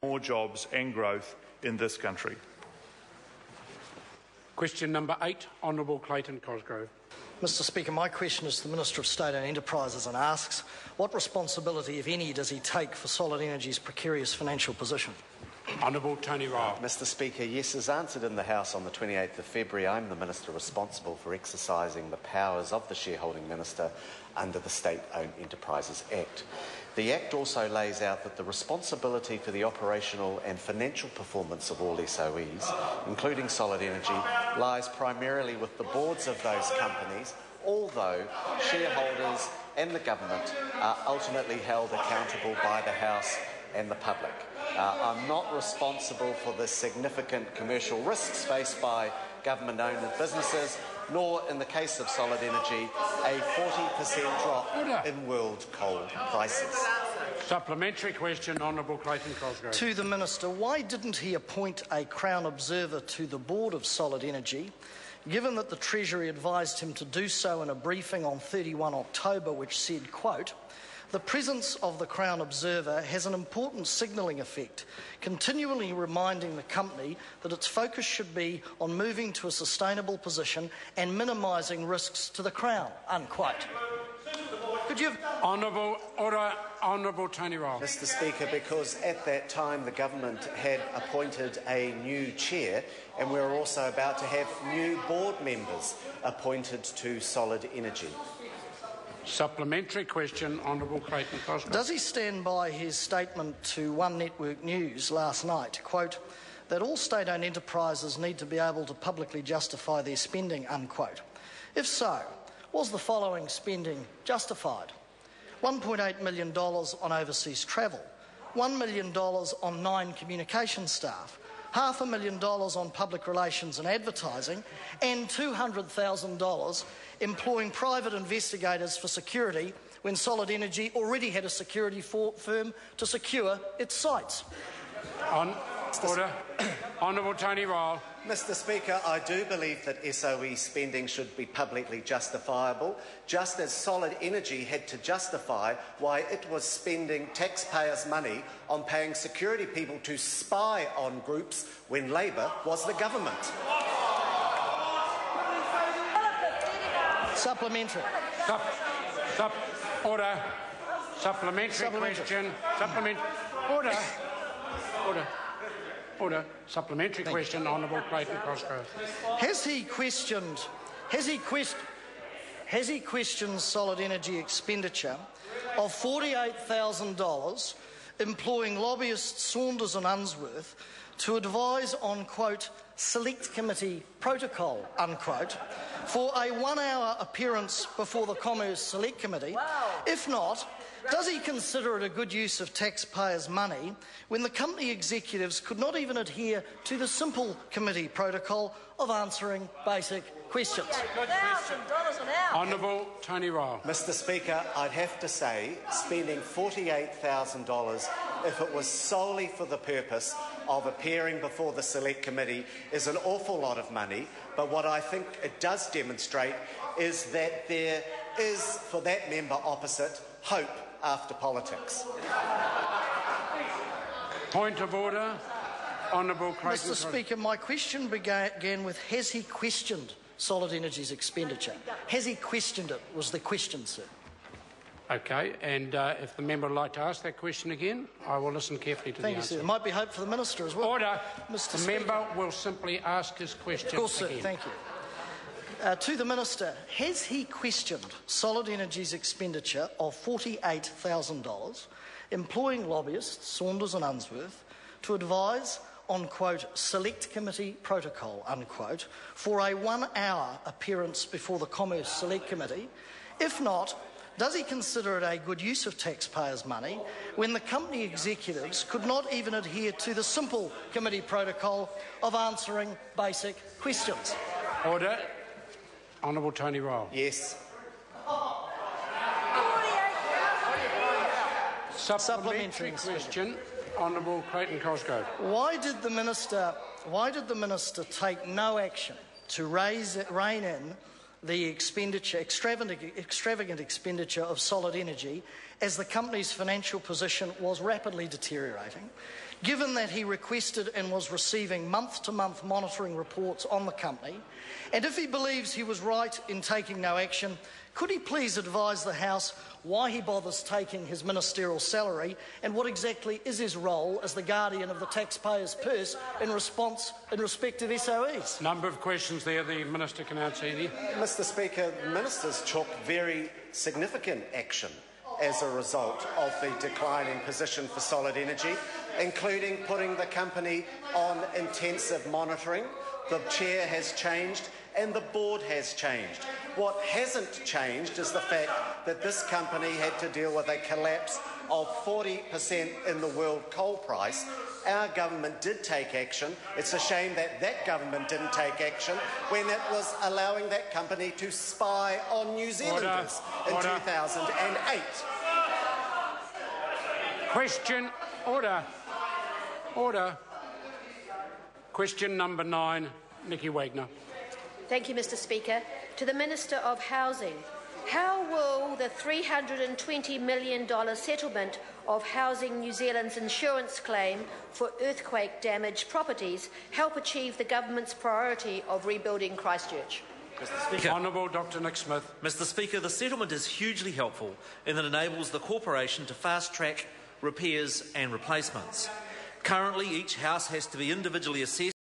more jobs and growth in this country. Question number 8, Honourable Clayton Cosgrove. Mr Speaker, my question is to the Minister of State and Enterprises and asks, what responsibility, if any, does he take for Solid Energy's precarious financial position? Honourable Tony Ryall. Mr Speaker, yes, as answered in the House on the 28th of February, I am the Minister responsible for exercising the powers of the shareholding minister under the State-Owned Enterprises Act. The Act also lays out that the responsibility for the operational and financial performance of all SOEs, including Solid Energy, lies primarily with the boards of those companies, although shareholders and the government are ultimately held accountable by the House and the public. I'm not responsible for the significant commercial risks faced by government-owned businesses, nor, in the case of Solid Energy, a 40% drop in world coal prices. Supplementary question, Honourable Clayton Cosgrove. To the Minister, why didn't he appoint a Crown Observer to the board of Solid Energy, given that the Treasury advised him to do so in a briefing on 31 October, which said, quote, "The presence of the Crown Observer has an important signalling effect, continually reminding the company that its focus should be on moving to a sustainable position and minimising risks to the Crown," unquote. Could you have... Honourable Tony Ryall. Mr Speaker, because at that time the government had appointed a new chair and we were also about to have new board members appointed to Solid Energy. Supplementary question, Honourable Clayton Cosgrove. Does he stand by his statement to One Network News last night, quote, that all state-owned enterprises need to be able to publicly justify their spending, unquote? If so, was the following spending justified? $1.8 million on overseas travel, $1 million on 9 communication staff, $500,000 on public relations and advertising, and $200,000 employing private investigators for security when Solid Energy already had a security firm to secure its sites. Honourable Tony Ryall. Mr Speaker, I do believe that SOE spending should be publicly justifiable, just as Solid Energy had to justify why it was spending taxpayers' money on paying security people to spy on groups when Labor was the government. Supplementary. Order. Supplementary question. Order. Supplementary question, Honourable Clayton Cosgrove. Has he questioned Solid Energy expenditure of $48,000 employing lobbyists Saunders and Unsworth to advise on, quote, select committee protocol, unquote, for a 1-hour appearance before the Commerce Select Committee? Wow. If not, does he consider it a good use of taxpayers' money when the company executives could not even adhere to the simple committee protocol of answering basic questions? Honourable Tony Ryall. Mr Speaker, I'd have to say spending $48,000 if it was solely for the purpose of appearing before the Select Committee is an awful lot of money, but what I think it does demonstrate is that there is, for that member opposite, hope after politics. Point of order. Honourable Clayton. Mr Speaker, my question began with, has he questioned Solid Energy's expenditure? Has he questioned it, was the question, sir. Okay, and if the member would like to ask that question again, I will listen carefully to the answer. Thank you, sir. There might be hope for the Minister as well. Order. Mr. The Speaker. member will simply ask his question Of course, sir. again. Thank you. To the Minister, has he questioned Solid Energy's expenditure of $48,000 employing lobbyists Saunders and Unsworth to advise on, quote, select committee protocol, unquote, for a 1-hour appearance before the Commerce Select Committee? If not, does he consider it a good use of taxpayers' money when the company executives could not even adhere to the simple committee protocol of answering basic questions? Order. Honourable Tony Ryall. Yes. Supplementary question, Honourable Clayton Cosgrove. Why did the minister take no action to rein in the extravagant expenditure of Solid Energy as the company's financial position was rapidly deteriorating, given that he requested and was receiving month-to-month monitoring reports on the company, and if he believes he was right in taking no action, could he please advise the House why he bothers taking his ministerial salary and what exactly is his role as the guardian of the taxpayer's purse in respect of SOEs? Number of questions there. The Minister can answer any. Mr Speaker, ministers took very significant action as a result of the declining position for Solid Energy, including putting the company on intensive monitoring. The chair has changed and the board has changed. What hasn't changed is the fact that this company had to deal with a collapse of 40% in the world coal price. Our government did take action. It's a shame that that government didn't take action when it was allowing that company to spy on New Zealanders in 2008. Question. Order. Order. Question number 9, Nicky Wagner. Thank you, Mr Speaker. To the Minister of Housing, how will the $320 million settlement of Housing New Zealand's insurance claim for earthquake-damaged properties help achieve the government's priority of rebuilding Christchurch? Mr Speaker. Honourable Dr Nick Smith. Mr Speaker, the settlement is hugely helpful in that it enables the corporation to fast-track repairs and replacements. Currently, each house has to be individually assessed